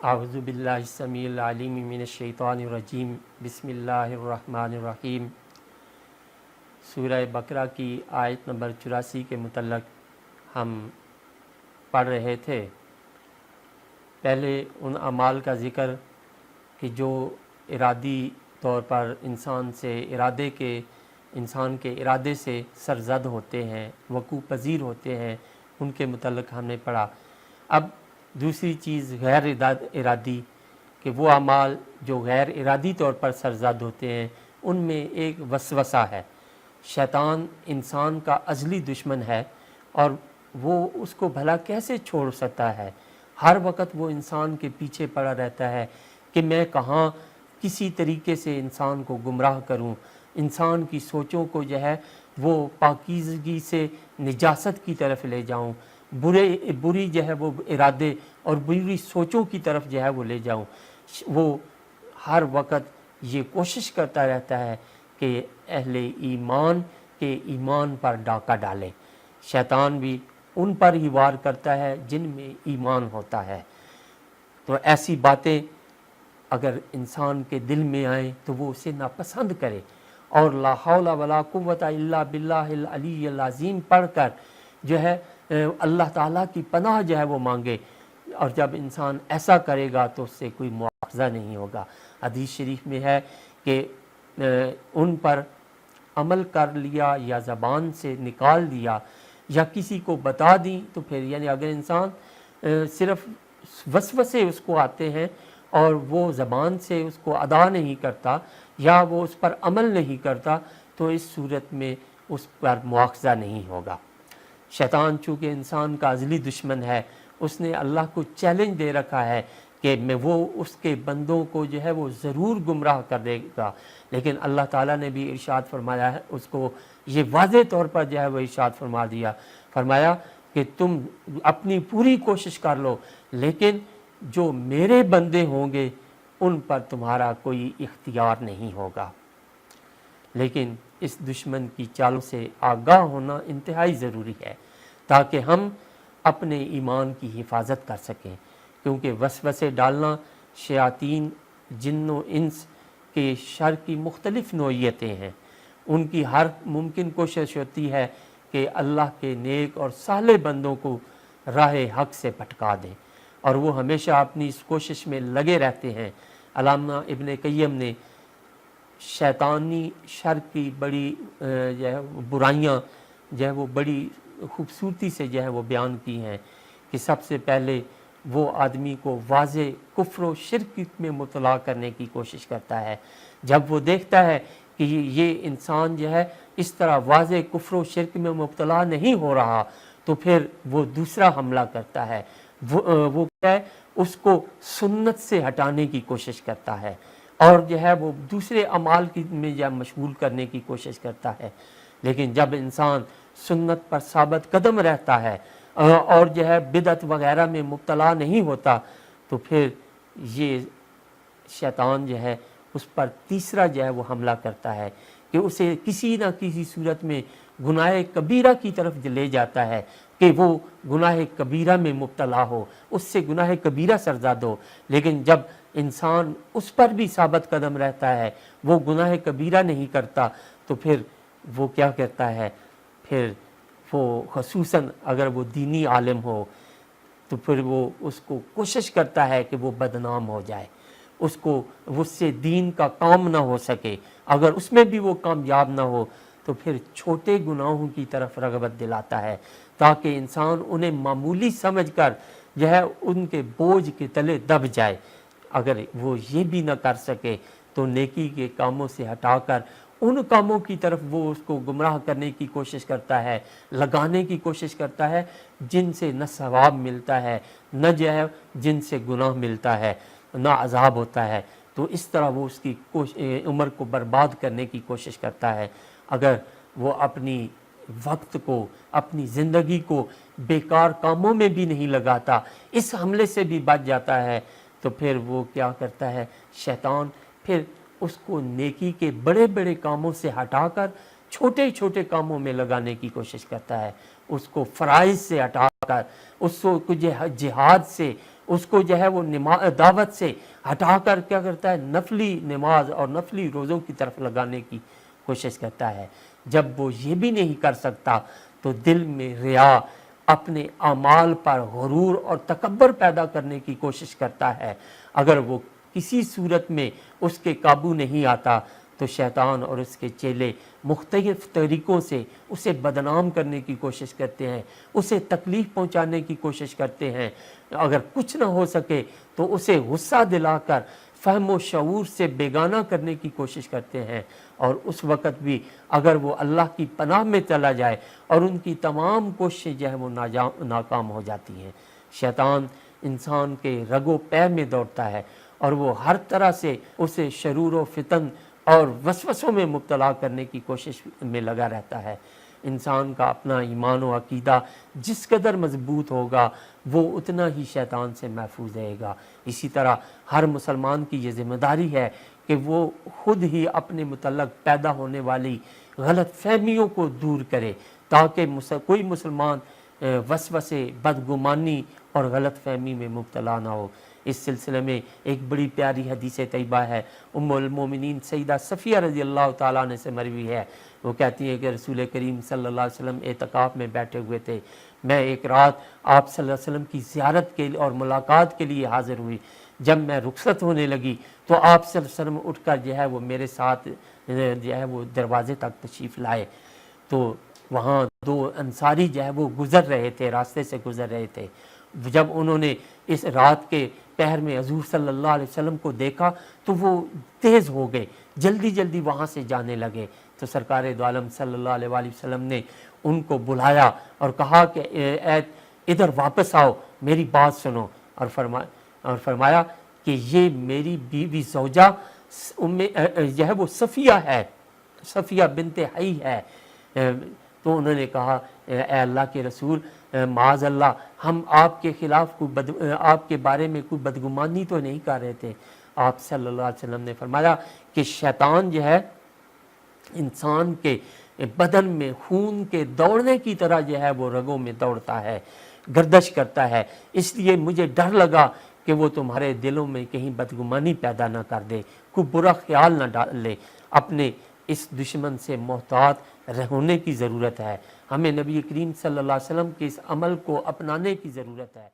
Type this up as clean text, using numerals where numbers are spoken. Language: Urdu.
اعوذ باللہ السمیع العلیم من الشیطان الرجیم بسم اللہ الرحمن الرحیم۔ سورہ بقرہ کی آیت نمبر 84 کے متعلق ہم پڑھ رہے تھے۔ پہلے ان اعمال کا ذکر کہ جو ارادی طور پر انسان کے ارادے سے سرزد ہوتے ہیں، وقوع پذیر ہوتے ہیں، ان کے متعلق ہم نے پڑھا۔ اب دوسری چیز غیر ارادی کہ وہ اعمال جو غیر ارادی طور پر سرزد ہوتے ہیں، ان میں ایک وسوسہ ہے۔ شیطان انسان کا ازلی دشمن ہے اور وہ اس کو بھلا کیسے چھوڑ سکتا ہے؟ ہر وقت وہ انسان کے پیچھے پڑا رہتا ہے کہ میں کہاں کسی طریقے سے انسان کو گمراہ کروں، انسان کی سوچوں کو جو ہے وہ پاکیزگی سے نجاست کی طرف لے جاؤں، بری جو ہے وہ ارادے اور بری سوچوں کی طرف جو ہے وہ لے جاؤں۔ وہ ہر وقت یہ کوشش کرتا رہتا ہے کہ اہل ایمان کے ایمان پر ڈاکہ ڈالے۔ شیطان بھی ان پر ہی وار کرتا ہے جن میں ایمان ہوتا ہے۔ تو ایسی باتیں اگر انسان کے دل میں آئیں تو وہ اسے ناپسند کرے اور لا حول ولا قوت الا باللہ العلی العظیم پڑھ کر جو ہے اللہ تعالیٰ کی پناہ جو ہے وہ مانگے، اور جب انسان ایسا کرے گا تو اس سے کوئی مواخذہ نہیں ہوگا۔ حدیث شریف میں ہے کہ ان پر عمل کر لیا یا زبان سے نکال دیا یا کسی کو بتا دی تو پھر یعنی اگر انسان صرف وسوسے اس کو آتے ہیں اور وہ زبان سے اس کو ادا نہیں کرتا یا وہ اس پر عمل نہیں کرتا تو اس صورت میں اس پر مواخذہ نہیں ہوگا۔ شیطان چونکہ انسان کا ازلی دشمن ہے، اس نے اللہ کو چیلنج دے رکھا ہے کہ وہ اس کے بندوں کو جو ہے وہ ضرور گمراہ کر دے گا، لیکن اللہ تعالیٰ نے بھی ارشاد فرمایا ہے، اس کو یہ واضح طور پر جو ہے وہ ارشاد فرمایا کہ تم اپنی پوری کوشش کر لو، لیکن جو میرے بندے ہوں گے ان پر تمہارا کوئی اختیار نہیں ہوگا۔ لیکن اس دشمن کی چالوں سے آگاہ ہونا انتہائی ضروری ہے تاکہ ہم اپنے ایمان کی حفاظت کر سکیں، کیونکہ وسوسے ڈالنا شیاطین جن و انس کے شر کی مختلف نوعیتیں ہیں۔ ان کی ہر ممکن کوشش ہوتی ہے کہ اللہ کے نیک اور صالح بندوں کو راہ حق سے بھٹکا دیں، اور وہ ہمیشہ اپنی اس کوشش میں لگے رہتے ہیں۔ علامہ ابن قیم نے شیطانی شر کی بڑی جو ہے برائیاں جو ہے وہ بڑی خوبصورتی سے جو ہے وہ بیان کی ہیں کہ سب سے پہلے وہ آدمی کو واضح کفر و شرک میں مبتلا کرنے کی کوشش کرتا ہے۔ جب وہ دیکھتا ہے کہ یہ انسان جو ہے اس طرح واضح کفر و شرک میں مبتلا نہیں ہو رہا تو پھر وہ دوسرا حملہ کرتا ہے، وہ کیا ہے اس کو سنت سے ہٹانے کی کوشش کرتا ہے اور جو ہے وہ دوسرے اعمال میں جو مشغول کرنے کی کوشش کرتا ہے۔ لیکن جب انسان سنت پر ثابت قدم رہتا ہے اور جو ہے بدعت وغیرہ میں مبتلا نہیں ہوتا تو پھر یہ شیطان جو ہے اس پر تیسرا جو ہے وہ حملہ کرتا ہے کہ اسے کسی نہ کسی صورت میں گناہ کبیرہ کی طرف لے جاتا ہے کہ وہ گناہ کبیرہ میں مبتلا ہو، اس سے گناہ کبیرہ سرزد ہو۔ لیکن جب انسان اس پر بھی ثابت قدم رہتا ہے، وہ گناہ کبیرہ نہیں کرتا تو پھر وہ کیا کرتا ہے، پھر وہ خصوصاً اگر وہ دینی عالم ہو تو پھر وہ اس کو کوشش کرتا ہے کہ وہ بدنام ہو جائے، اس سے دین کا کام نہ ہو سکے۔ اگر اس میں بھی وہ کامیاب نہ ہو تو پھر چھوٹے گناہوں کی طرف رغبت دلاتا ہے تاکہ انسان انہیں معمولی سمجھ کر جو ہے ان کے بوجھ کے تلے دب جائے۔ اگر وہ یہ بھی نہ کر سکے تو نیکی کے کاموں سے ہٹا کر ان کاموں کی طرف وہ اس کو گمراہ کرنے کی کوشش کرتا ہے، لگانے کی کوشش کرتا ہے جن سے نہ ثواب ملتا ہے، نہ جو ہے جن سے گناہ ملتا ہے، نہ عذاب ہوتا ہے۔ تو اس طرح وہ اس کی عمر کو برباد کرنے کی کوشش کرتا ہے۔ اگر وہ اپنی وقت کو، اپنی زندگی کو بیکار کاموں میں بھی نہیں لگاتا، اس حملے سے بھی بچ جاتا ہے تو پھر وہ کیا کرتا ہے، شیطان پھر اس کو نیکی کے بڑے بڑے کاموں سے ہٹا کر چھوٹے چھوٹے کاموں میں لگانے کی کوشش کرتا ہے، اس کو فرائض سے ہٹا کر، اس کو جہاد سے، اس کو جو ہے وہ دعوت سے ہٹا کر کیا کرتا ہے، نفلی نماز اور نفلی روزوں کی طرف لگانے کی کوشش کرتا ہے۔ جب وہ یہ بھی نہیں کر سکتا تو دل میں ریا، اپنے اعمال پر غرور اور تکبر پیدا کرنے کی کوشش کرتا ہے۔ اگر وہ کسی صورت میں اس کے قابو نہیں آتا تو شیطان اور اس کے چیلے مختلف طریقوں سے اسے بدنام کرنے کی کوشش کرتے ہیں، اسے تکلیف پہنچانے کی کوشش کرتے ہیں۔ اگر کچھ نہ ہو سکے تو اسے غصہ دلا کر فہم و شعور سے بیگانہ کرنے کی کوشش کرتے ہیں، اور اس وقت بھی اگر وہ اللہ کی پناہ میں چلا جائے اور ان کی تمام کوششیں جو ہے وہ ناکام ہو جاتی ہیں۔ شیطان انسان کے رگ و پے میں دوڑتا ہے اور وہ ہر طرح سے اسے شرور و فتن اور وسوسوں میں مبتلا کرنے کی کوشش میں لگا رہتا ہے۔ انسان کا اپنا ایمان و عقیدہ جس قدر مضبوط ہوگا وہ اتنا ہی شیطان سے محفوظ رہے گا۔ اسی طرح ہر مسلمان کی یہ ذمہ داری ہے کہ وہ خود ہی اپنے متعلق پیدا ہونے والی غلط فہمیوں کو دور کرے، تاکہ کوئی مسلمان وسوسے، بدگمانی اور غلط فہمی میں مبتلا نہ ہو۔ اس سلسلے میں ایک بڑی پیاری حدیث طیبہ ہے، ام المومنین سیدہ صفیہ رضی اللہ تعالیٰ عنہ سے مروی ہے۔ وہ کہتی ہیں کہ رسول کریم صلی اللہ علیہ وسلم اعتکاف میں بیٹھے ہوئے تھے، میں ایک رات آپ صلی اللہ علیہ وسلم کی زیارت کے اور ملاقات کے لیے حاضر ہوئی۔ جب میں رخصت ہونے لگی تو آپ صلی اللہ علیہ وسلم اٹھ کر جو ہے وہ میرے ساتھ جو ہے وہ دروازے تک تشریف لائے، تو وہاں دو انصاری جو ہے وہ گزر رہے تھے، راستے سے گزر رہے تھے۔ جب انہوں نے اس رات کے پہر میں حضور صلی اللہ علیہ وسلم کو دیکھا تو وہ تیز ہو گئے، جلدی جلدی وہاں سے جانے لگے۔ تو سرکار دو عالم صلی اللہ علیہ وآلہ وسلم نے ان کو بلایا اور کہا کہ ادھر واپس آؤ، میری بات سنو، اور فرمایا کہ یہ میری بیوی زوجہ جو ہے وہ صفیہ ہے، صفیہ بنت حی ہے۔ تو انہوں نے کہا اے اللہ کے رسول، معاذ اللہ، ہم آپ کے خلاف آپ کے بارے میں کوئی بدگمانی تو نہیں کر رہے تھے۔ آپ صلی اللہ علیہ وسلم نے فرمایا کہ شیطان جو ہے انسان کے بدن میں خون کے دوڑنے کی طرح جو ہے وہ رگوں میں دوڑتا ہے، گردش کرتا ہے، اس لیے مجھے ڈر لگا کہ وہ تمہارے دلوں میں کہیں بدگمانی پیدا نہ کر دے، کوئی برا خیال نہ ڈال لے۔ اپنے اس دشمن سے محتاط ہونے کی ضرورت ہے، ہمیں نبی کریم صلی اللہ علیہ وسلم کے اس عمل کو اپنانے کی ضرورت ہے۔